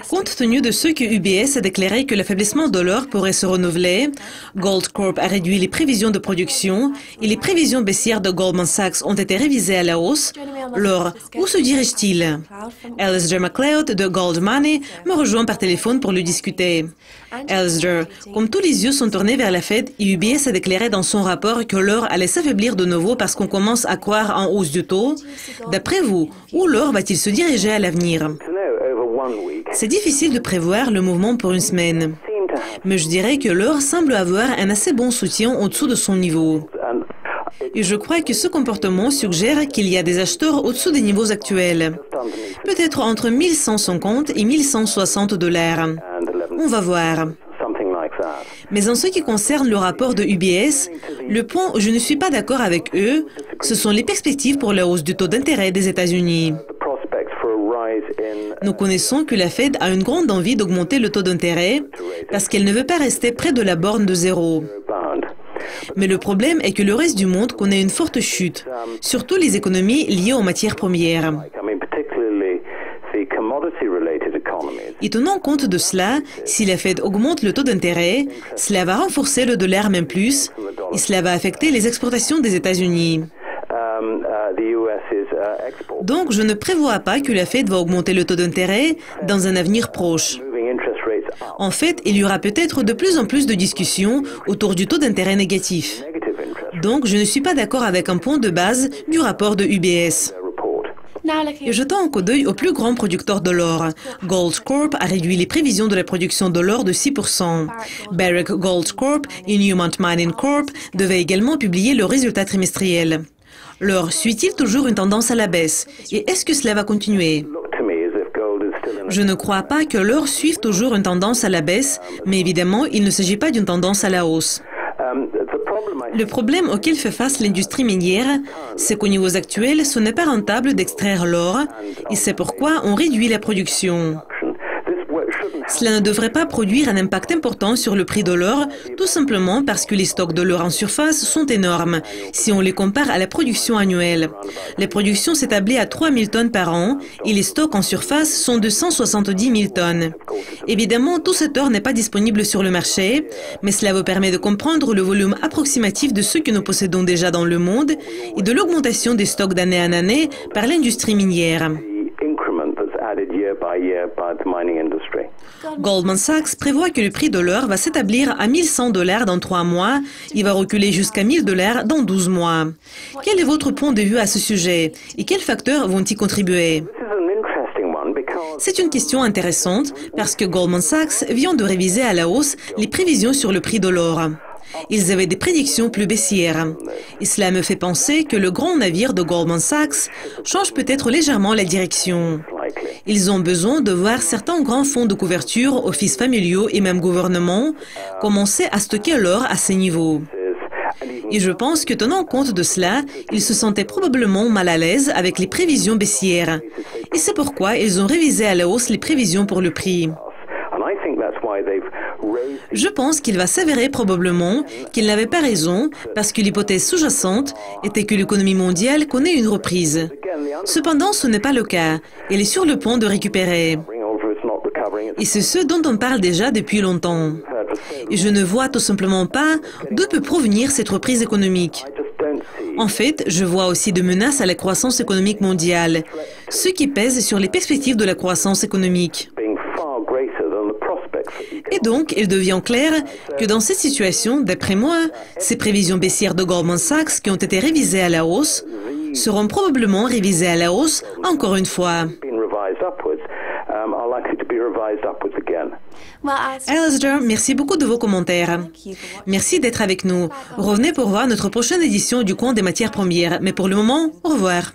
Compte tenu de ce que UBS a déclaré que l'affaiblissement de l'or pourrait se renouveler, Gold Corp a réduit les prévisions de production et les prévisions baissières de Goldman Sachs ont été révisées à la hausse. L'or, où se dirige-t-il? Alistair MacLeod de Gold Money me rejoint par téléphone pour le discuter. Alistair, comme tous les yeux sont tournés vers la Fed, UBS a déclaré dans son rapport que l'or allait s'affaiblir de nouveau parce qu'on commence à croire en hausse du taux. D'après vous, où l'or va-t-il se diriger à l'avenir? C'est difficile de prévoir le mouvement pour une semaine, mais je dirais que l'or semble avoir un assez bon soutien au-dessous de son niveau. Et je crois que ce comportement suggère qu'il y a des acheteurs au-dessous des niveaux actuels, peut-être entre 1150 et 1160 $. On va voir. Mais en ce qui concerne le rapport de UBS, le point où je ne suis pas d'accord avec eux, ce sont les perspectives pour la hausse du taux d'intérêt des États-Unis. Nous connaissons que la Fed a une grande envie d'augmenter le taux d'intérêt parce qu'elle ne veut pas rester près de la borne de zéro. Mais le problème est que le reste du monde connaît une forte chute, surtout les économies liées aux matières premières. Et tenant compte de cela, si la Fed augmente le taux d'intérêt, cela va renforcer le dollar même plus et cela va affecter les exportations des États-Unis. Donc, je ne prévois pas que la Fed va augmenter le taux d'intérêt dans un avenir proche. En fait, il y aura peut-être de plus en plus de discussions autour du taux d'intérêt négatif. Donc, je ne suis pas d'accord avec un point de base du rapport de UBS. Et jetant un coup d'œil au plus grand producteur de l'or, Gold Corp a réduit les prévisions de la production de l'or de 6%. Barrick Gold Corp et Newmont Mining Corp devaient également publier leurs résultats trimestriels. L'or suit-il toujours une tendance à la baisse? Et est-ce que cela va continuer? Je ne crois pas que l'or suive toujours une tendance à la baisse, mais évidemment, il ne s'agit pas d'une tendance à la hausse. Le problème auquel fait face l'industrie minière, c'est qu'au niveau actuel, ce n'est pas rentable d'extraire l'or, et c'est pourquoi on réduit la production. Cela ne devrait pas produire un impact important sur le prix de l'or, tout simplement parce que les stocks de l'or en surface sont énormes, si on les compare à la production annuelle. La production s'établit à 3 000 tonnes par an et les stocks en surface sont de 170 000 tonnes. Évidemment, tout cet or n'est pas disponible sur le marché, mais cela vous permet de comprendre le volume approximatif de ce que nous possédons déjà dans le monde et de l'augmentation des stocks d'année en année par l'industrie minière. Goldman Sachs prévoit que le prix de l'or va s'établir à 1 100 $ dans 3 mois. Il va reculer jusqu'à 1 000 $ dans 12 mois. Quel est votre point de vue à ce sujet et quels facteurs vont y contribuer? C'est une question intéressante parce que Goldman Sachs vient de réviser à la hausse les prévisions sur le prix de l'or. Ils avaient des prédictions plus baissières. Et cela me fait penser que le grand navire de Goldman Sachs change peut-être légèrement la direction. Ils ont besoin de voir certains grands fonds de couverture, offices familiaux et même gouvernements commencer à stocker l'or à ces niveaux. Et je pense que tenant compte de cela, ils se sentaient probablement mal à l'aise avec les prévisions baissières. Et c'est pourquoi ils ont révisé à la hausse les prévisions pour le prix. Je pense qu'il va s'avérer probablement qu'ils n'avaient pas raison parce que l'hypothèse sous-jacente était que l'économie mondiale connaît une reprise. Cependant, ce n'est pas le cas. Elle est sur le point de récupérer. Et c'est ce dont on parle déjà depuis longtemps. Et je ne vois tout simplement pas d'où peut provenir cette reprise économique. En fait, je vois aussi de menaces à la croissance économique mondiale, ce qui pèse sur les perspectives de la croissance économique. Et donc, il devient clair que dans cette situation, d'après moi, ces prévisions baissières de Goldman Sachs qui ont été révisées à la hausse seront probablement révisées à la hausse encore une fois. Alistair, merci beaucoup de vos commentaires. Merci d'être avec nous. Revenez pour voir notre prochaine édition du coin des matières premières. Mais pour le moment, au revoir.